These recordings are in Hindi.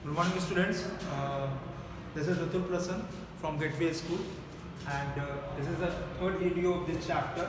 Good morning, students. This is Atul Prasan from Gateway School, and this is the third video of this chapter,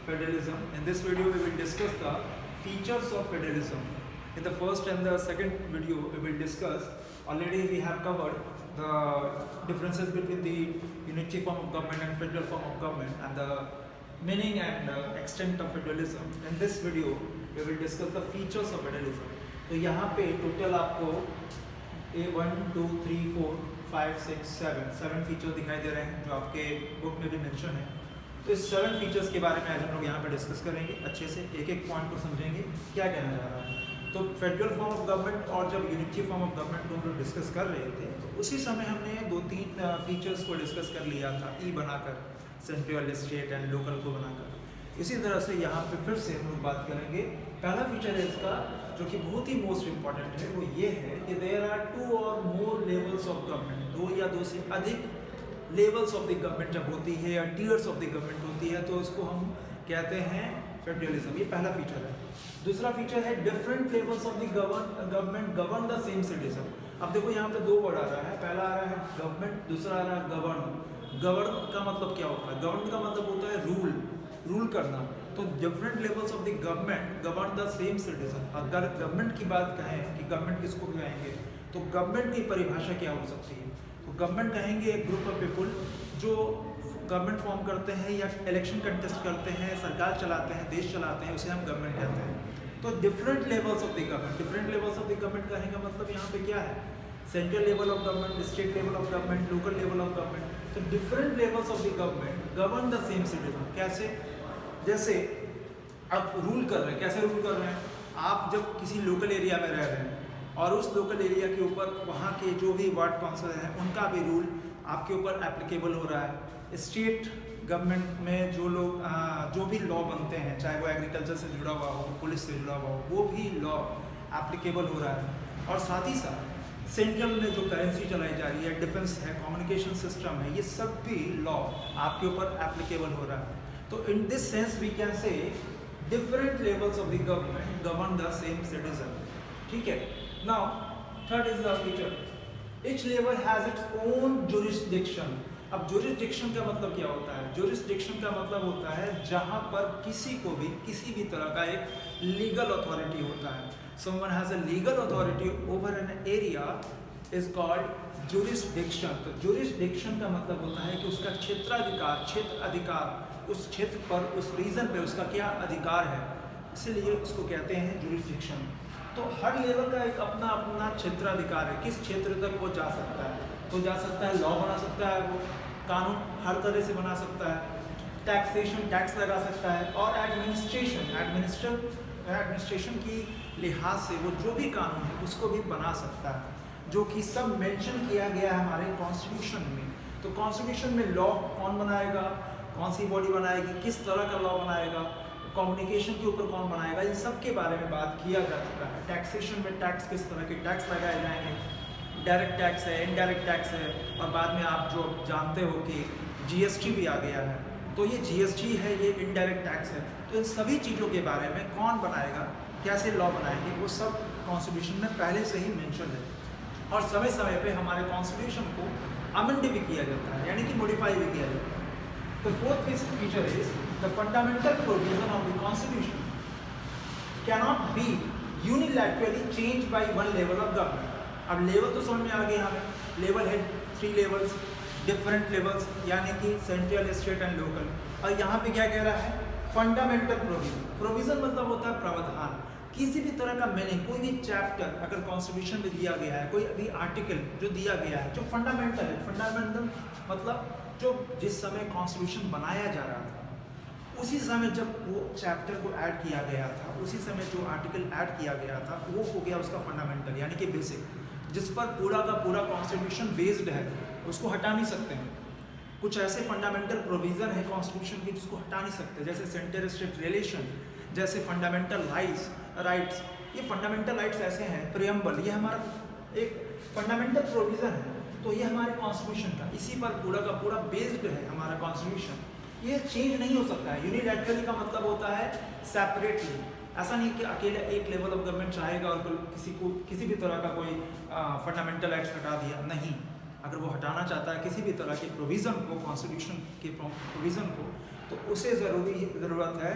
Federalism. In this video, we will discuss the features of federalism. In the first and the second video, we will discuss. Already, we have covered the differences between the unitary form of government and federal form of government, and the meaning and extent of federalism. In this video, we will discuss the features of federalism. तो यहाँ पे टोटल आपको 1, 2, 3, 4, 5, 6, 7 फीचर्स दिखाई दे रहे हैं जो आपके बुक में भी मेंशन है। तो इस 7 फीचर्स के बारे में आज हम लोग यहाँ पे डिस्कस करेंगे, अच्छे से एक एक पॉइंट को समझेंगे क्या कहना चाह रहा है। तो फेडरल फॉर्म ऑफ गवर्नमेंट और जब यूनिटरी फॉर्म ऑफ गवर्नमेंट को हम लोग डिस्कस कर रहे थे तो उसी समय हमने 2-3 फीचर्स को डिस्कस कर लिया था, ई बनाकर, सेंट्रल, स्टेट एंड लोकल को बनाकर। इसी तरह से यहाँ पे फिर से हम लोग बात करेंगे। पहला फीचर है इसका जो कि बहुत ही मोस्ट इम्पॉर्टेंट है, वो ये है कि देयर आर 2 और मोर लेवल्स ऑफ गवर्नमेंट। 2 या 2 से अधिक लेवल्स ऑफ द गवर्नमेंट जब होती है या टीयर्स ऑफ द गवर्नमेंट होती है तो उसको हम कहते हैं फेडरलिज्म। ये पहला फीचर है। दूसरा फीचर है different levels of the government govern the same citizen. अब देखो यहाँ पे 2 वर्ड आ रहा है, पहला आ रहा है गवर्नमेंट, दूसरा आ रहा है गवर्न। गवर्न का मतलब क्या होता है? गवर्न का मतलब होता है रूल करना। तो different levels of the government govern the same citizen. अगर गवर्नमेंट की बात कहें कि गवर्नमेंट किसको कहेंगे तो गवर्नमेंट की परिभाषा क्या हो सकती है? तो गवर्नमेंट कहेंगे एक ग्रुप ऑफ पीपल जो गवर्नमेंट फॉर्म करते हैं या इलेक्शन कंटेस्ट करते हैं, सरकार चलाते हैं, देश चलाते हैं, उसे हम गवर्नमेंट कहते हैं। तो different levels of the government, different levels of the government कहने का मतलब यहाँ पे क्या है? Central level of government, state level of government, local level of government. तो different levels of the government govern the same citizen. कैसे? जैसे आप रूल कर रहे हैं, कैसे रूल कर रहे हैं? आप जब किसी लोकल एरिया में रह रहे हैं और उस लोकल एरिया के ऊपर वहाँ के जो भी वार्ड काउंसिलर हैं उनका भी रूल आपके ऊपर एप्लीकेबल हो रहा है। स्टेट गवर्नमेंट में जो लोग जो भी लॉ बनते हैं, चाहे वो एग्रीकल्चर से जुड़ा हुआ हो, पुलिस से जुड़ा हुआ हो, वो भी लॉ एप्लीकेबल हो रहा है। और साथ ही साथ सेंट्रल में जो करेंसी चलाई जा रही है, डिफेंस है, कम्युनिकेशन सिस्टम है, ये सब भी लॉ आपके ऊपर एप्लीकेबल हो रहा है। तो in this sense we can say different levels of the government govern the same citizen. ठीक है? Now, third is the feature. Each level has its own jurisdiction. अब jurisdiction का मतलब क्या होता है? Jurisdiction का मतलब होता है जहाँ पर किसी को भी किसी भी तरह का एक legal authority होता है। Someone has a legal authority over an area is called jurisdiction. तो jurisdiction का मतलब होता है कि उसका क्षेत्र अधिकार उस क्षेत्र पर, उस रीजन पे उसका क्या अधिकार है, इसलिए उसको कहते हैं जुरिस्डिक्शन। तो हर लेवल का एक अपना अपना क्षेत्राधिकार है, किस क्षेत्र तक वो जा सकता है। तो जा सकता है, लॉ बना सकता है, वो कानून हर तरह से बना सकता है, टैक्सेशन, टैक्स लगा सकता है, और एडमिनिस्ट्रेशन की लिहाज से वो जो भी कानून है उसको भी बना सकता है, जो कि सब मेंशन किया गया है हमारे कॉन्स्टिट्यूशन में। तो कॉन्स्टिट्यूशन में लॉ कौन बनाएगा, कौन सी बॉडी बनाएगी, किस तरह का लॉ बनाएगा, कम्युनिकेशन के ऊपर कौन बनाएगा, इन सब के बारे में बात किया जा चुका है। टैक्सेशन में टैक्स, किस तरह के टैक्स लगाए जाएंगे, डायरेक्ट टैक्स है, इनडायरेक्ट टैक्स है, और बाद में आप जो जानते हो कि जीएसटी भी आ गया है। तो ये जीएसटी है, ये इनडायरेक्ट टैक्स है। तो इन सभी चीज़ों के बारे में कौन बनाएगा, कैसे लॉ बनाएंगे, वो सब कॉन्स्टिट्यूशन में पहले से ही मेंशन है। और समय समय पे हमारे कॉन्स्टिट्यूशन को अमेंड भी किया जाता है, यानी कि मॉडिफाई भी किया जाता है। The fourth feature is the fundamental provision of the Constitution cannot be unilaterally changed by one level of government. अब लेवल तो समझ में आ गए हमें, लेवल है 3 लेवल्स, डिफरेंट लेवल्स, यानी कि सेंट्रल, स्टेट एंड लोकल। और यहाँ पे क्या कह रहा है? Fundamental provision. प्रोविजन मतलब होता है प्रावधान। किसी भी तरह का मीनिंग, कोई भी चैप्टर अगर कॉन्स्टिट्यूशन में दिया गया है, कोई भी आर्टिकल जो दिया गया है जो फंडामेंटल है, फंडामेंटल मतलब जो जिस समय कॉन्स्टिट्यूशन बनाया जा रहा था उसी समय जब वो चैप्टर को ऐड किया गया था, उसी समय जो आर्टिकल ऐड किया गया था वो हो गया उसका फंडामेंटल, यानी कि बेसिक, जिस पर पूरा का पूरा कॉन्स्टिट्यूशन बेस्ड है, उसको हटा नहीं सकते हैं। कुछ ऐसे फंडामेंटल प्रोविज़न है कॉन्स्टिट्यूशन के जिसको हटा नहीं सकते, जैसे सेंटर स्टेट रिलेशन, जैसे फंडामेंटल राइट्स। ये फंडामेंटल राइट्स ऐसे हैं, प्रियम्बल, ये हमारा एक फंडामेंटल प्रोविज़न है। तो ये हमारे कॉन्स्टिट्यूशन का, इसी पर पूरा का पूरा बेस्ड है हमारा कॉन्स्टिट्यूशन। ये चेंज नहीं हो सकता है। यूनिलैटरली का मतलब होता है सेपरेटली, ऐसा नहीं कि अकेले एक लेवल ऑफ गवर्नमेंट चाहेगा और किसी भी तरह का कोई फंडामेंटल एक्ट हटा दिया, नहीं। अगर वो हटाना चाहता है किसी भी तरह के प्रोविज़न को, कॉन्स्टिट्यूशन के प्रोविज़न को, तो उसे ज़रूरत है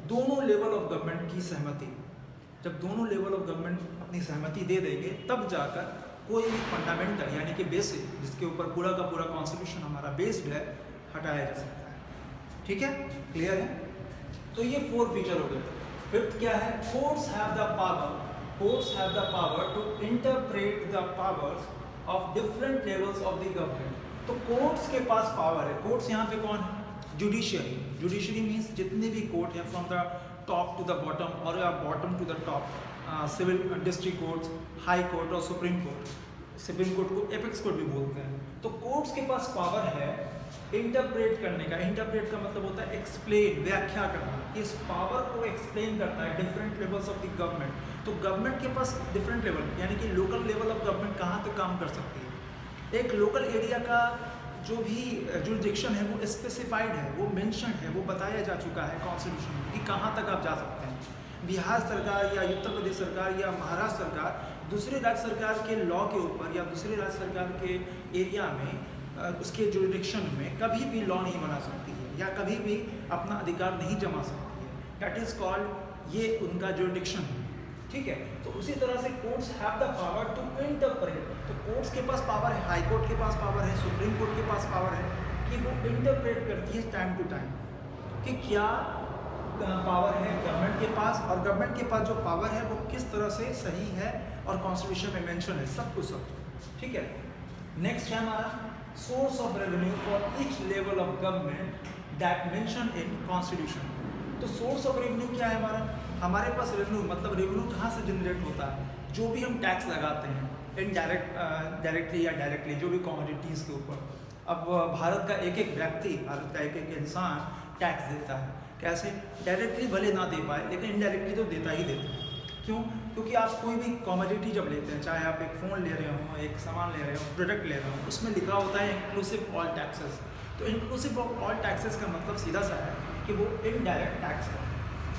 दोनों लेवल ऑफ गवर्नमेंट की सहमति। जब दोनों लेवल ऑफ गवर्नमेंट अपनी सहमति दे देंगे तब जाकर कोई भी फंडामेंटल यानी कि बेसिक, जिसके ऊपर पूरा का पूरा कॉन्स्टिट्यूशन हमारा बेस्ड है, हटाया जा सकता है। ठीक है, क्लियर है? तो ये 4 फीचर हो गए। फिफ्थ क्या है? Courts have the power to interpret the powers of different levels of the government. तो कोर्ट्स के पास पावर है। कोर्ट्स यहाँ पे कौन है? जुडिशरी मीन्स जितने भी कोर्ट हैं, from the top to the bottom और bottom to the top, civil district courts, high court और सुप्रीम कोर्ट। सुप्रीम कोर्ट को एपेक्स कोर्ट भी बोलते हैं। तो कोर्ट्स के पास पावर है इंटरप्रेट करने का। इंटरप्रेट का मतलब होता है एक्सप्लेन, व्याख्या करना। इस पावर को एक्सप्लेन करता है different levels of the government. तो गवर्नमेंट के पास डिफरेंट लेवल यानी कि लोकल लेवल ऑफ गवर्नमेंट कहाँ तक काम कर सकती है। एक लोकल एरिया का जो भी जुरिडिक्शन है वो स्पेसिफाइड है, वो मेंशन है, वो बताया जा चुका है कॉन्स्टिट्यूशन में कि कहाँ तक आप जा सकते हैं। बिहार सरकार या उत्तर प्रदेश सरकार या महाराष्ट्र सरकार दूसरे राज्य सरकार के लॉ के ऊपर या दूसरे राज्य सरकार के एरिया में उसके जुरिडिक्शन में कभी भी लॉ नहीं बना सकती है या कभी भी अपना अधिकार नहीं जमा सकती है। दैट इज कॉल्ड, ये उनका जुरिडिक्शन है। ठीक है, तो उसी तरह से courts have the power to interpret. तो कोर्ट्स के पास पावर है, हाई कोर्ट के पास पावर है, सुप्रीम कोर्ट के पास पावर है कि वो इंटरप्रेट करती है टाइम टू टाइम कि क्या पावर है गवर्नमेंट के पास, और गवर्नमेंट के पास जो पावर है वो किस तरह से सही है और कॉन्स्टिट्यूशन में मेंशन है, सब कुछ सब। ठीक है, नेक्स्ट है हमारा source of revenue for each level of government that mention in constitution. तो सोर्स ऑफ रेवेन्यू क्या है हमारे पास रेवेन्यू मतलब रेवेन्यू कहाँ से जनरेट होता है? जो भी हम टैक्स लगाते हैं इनडायरेक्ट, डायरेक्टली या डायरेक्टली, जो भी कमोडिटीज़ के ऊपर। अब भारत का एक एक व्यक्ति, भारत का एक एक इंसान टैक्स देता है। कैसे? डायरेक्टली भले ना दे पाए लेकिन इनडायरेक्टली तो देता ही देता है। क्यों? क्योंकि आप कोई भी कमोडिटी जब लेते हैं, चाहे आप एक फ़ोन ले रहे हो, एक सामान ले रहे हो, प्रोडक्ट ले रहे हो, उसमें लिखा होता है इंक्लूसिव ऑल टैक्सेस। तो इंक्लूसिव ऑफ ऑल टैक्सेस का मतलब सीधा सा है कि वो इनडायरेक्ट टैक्स है।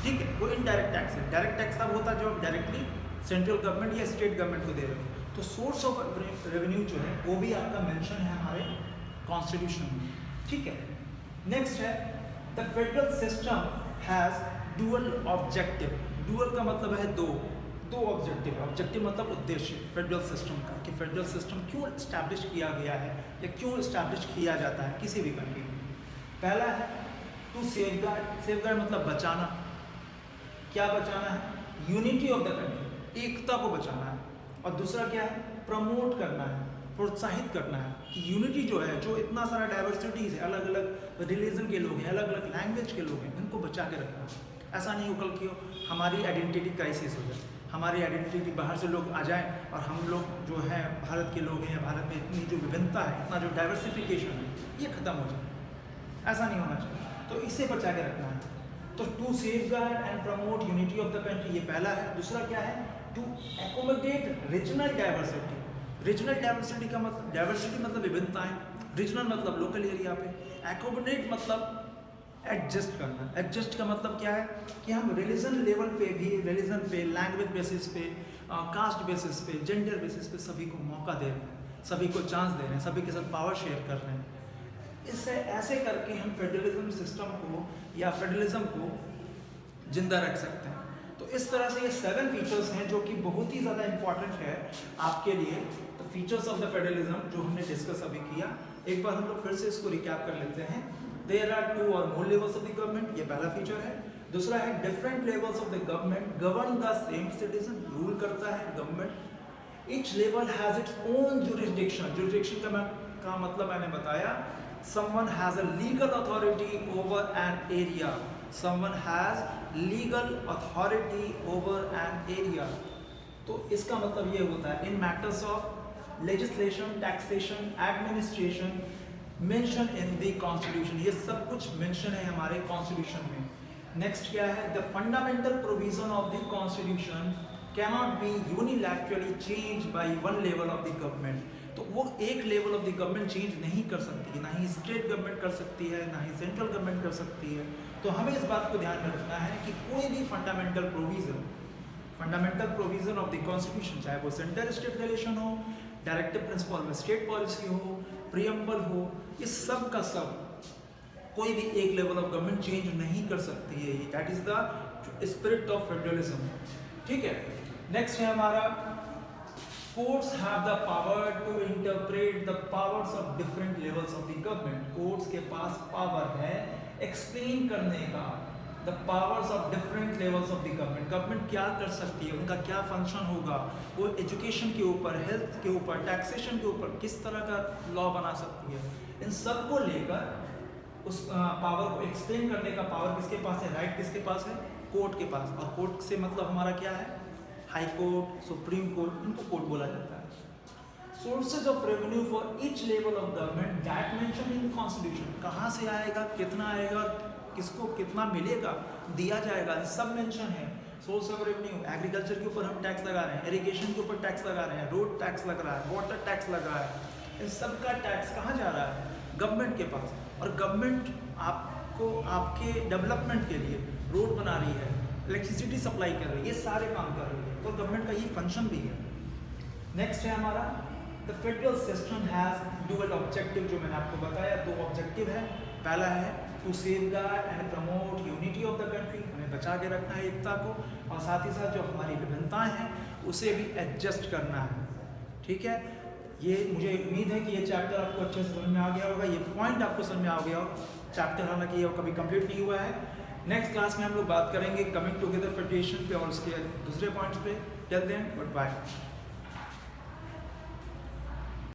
ठीक है, वो इनडायरेक्ट टैक्स है। डायरेक्ट टैक्स तब होता है जो आप डायरेक्टली सेंट्रल गवर्नमेंट या स्टेट गवर्नमेंट को दे रहे हो। तो सोर्स ऑफ रेवेन्यू जो है वो भी आपका मेंशन है हमारे कॉन्स्टिट्यूशन में। ठीक है, नेक्स्ट है the federal system has dual objective. Dual का मतलब है दो ऑब्जेक्टिव। ऑब्जेक्टिव मतलब उद्देश्य फेडरल सिस्टम का, कि फेडरल सिस्टम क्यों इस्टेब्लिश किया गया है या क्यों इस्टेब्लिश किया जाता है किसी भी कंट्री में। पहला है टू सेफगार्ड। सेफगार्ड मतलब बचाना। क्या बचाना है? यूनिटी ऑफ द कंट्री, एकता को बचाना है। और दूसरा क्या है? प्रमोट करना है, प्रोत्साहित करना है कि यूनिटी जो है, जो इतना सारा डाइवर्सिटीज़ है, अलग अलग रिलीजन के लोग हैं, अलग अलग लैंग्वेज के लोग हैं, इनको बचा के रखना है। ऐसा नहीं हो कल कि हमारी आइडेंटिटी क्राइसिस हो जाए, हमारी आइडेंटिटी बाहर से लोग आ जाएं और हम लोग जो है भारत के लोग हैं, भारत में इतनी जो विभिन्नता है, इतना जो डाइवर्सिफिकेशन है, ये ख़त्म हो जाए। ऐसा नहीं होना चाहिए, तो इसे बचा के रखना है। तो to safeguard and promote unity of the country, ये पहला है। दूसरा क्या है? To accommodate regional diversity. Regional diversity का मतलब, डाइवर्सिटी मतलब विभिन्नताएं, रीजनल मतलब लोकल एरिया पे, एकोमोडेट मतलब एडजस्ट करना। एडजस्ट का मतलब क्या है कि हम रिलीजन लेवल पे भी, रिलीजन पे, लैंग्वेज बेसिस पे, कास्ट बेसिस पे, जेंडर बेसिस पे सभी को मौका दे रहे हैं, सभी को चांस दे रहे हैं, सभी के साथ पावर शेयर कर रहे हैं। इससे ऐसे करके हम फेडरलिज्म सिस्टम को या फेडरलिज्म को जिंदा रख सकते हैं। तो इस तरह से ये 7 फीचर्स हैं जो कि बहुत ही ज़्यादा इंपॉर्टेंट है आपके लिए। तो फीचर्स ऑफ द फेडरलिज्म जो हमने डिस्कस अभी किया, एक बार हम लोग फिर से इसको रिकैप कर लेते हैं। There are 2 or more levels of the government, ये पहला फीचर है। दूसरा है different levels of the government govern the same citizen, rule करता है government. Each level has its own jurisdiction. Jurisdiction का मतलब मैंने बताया, someone has a legal authority over an area. Someone has legal authority over an area. तो इसका मतलब ये होता है in matters of legislation, taxation, administration, mention in the constitution. ये सब कुछ mention है हमारे constitution में। Next क्या है? The fundamental provision of the constitution cannot be unilaterally changed by one level of the government. तो वो एक level of the government change नहीं कर सकती, ना ही स्टेट गवर्नमेंट कर सकती है, ना ही सेंट्रल गवर्नमेंट कर सकती है। तो हमें इस बात को ध्यान में रखना है कि कोई भी fundamental provision of the constitution, चाहे वो सेंटर स्टेट रिलेशन हो, डायरेक्टिव प्रिंसिपल में स्टेट पॉलिसी हो, प्रीएम्बल हो, इस सब का सब कोई भी एक लेवल ऑफ गवर्नमेंट चेंज नहीं कर सकती है। That is the spirit of federalism. ठीक है, नेक्स्ट है हमारा courts have the power to interpret the powers of different levels of the government। courts के पास पावर है एक्सप्लेन करने का the powers of different levels of the government। Government क्या कर सकती है, उनका क्या फंक्शन होगा, वो एजुकेशन के ऊपर, हेल्थ के ऊपर, टैक्सेशन के ऊपर किस तरह का लॉ बना सकती है, इन सब को लेकर उस पावर को एक्सप्लेन करने का पावर किसके पास है, राइट किसके पास है, कोर्ट के पास। और कोर्ट से मतलब हमारा क्या है, हाई कोर्ट, सुप्रीम कोर्ट, इनको कोर्ट बोला जाता है। Sources of revenue for each level of government that mention in constitution. कहाँ से आएगा, कितना आएगा, किसको कितना मिलेगा, दिया जाएगा, सब मेंशन है। सोर्स ऑफ रेवेन्यू, एग्रीकल्चर के ऊपर हम टैक्स लगा रहे हैं, इरिगेशन के ऊपर टैक्स लगा रहे हैं, रोड टैक्स लग रहा है, वाटर टैक्स लग रहा है, इन सब का टैक्स कहाँ जा रहा है, गवर्नमेंट के पास। और गवर्नमेंट आपको आपके डेवलपमेंट के लिए रोड बना रही है, इलेक्ट्रिसिटी सप्लाई कर रही है, ये सारे काम कर रही है, तो गवर्नमेंट का ये फंक्शन भी है। नेक्स्ट है हमारा the federal system has dual objective, जो मैंने आपको बताया, दो ऑब्जेक्टिव है। पहला है to safeguard and promote unity of the country, हमें बचा के रखना है एकता को, और साथ ही साथ जो हमारी विभिन्नताएं हैं उसे भी एडजस्ट करना है। ठीक है, ये मुझे उम्मीद है कि ये चैप्टर आपको अच्छे से समझ में आ गया होगा, ये पॉइंट आपको समझ में आ गया होगा। चैप्टर हालांकि ये कभी कंप्लीट नहीं हुआ है। नेक्स्ट क्लास में हम लोग बात करेंगे कमिंग टुगेदर फेडरेशन पे और उसके दूसरे पॉइंट्स पे। Till then good bye.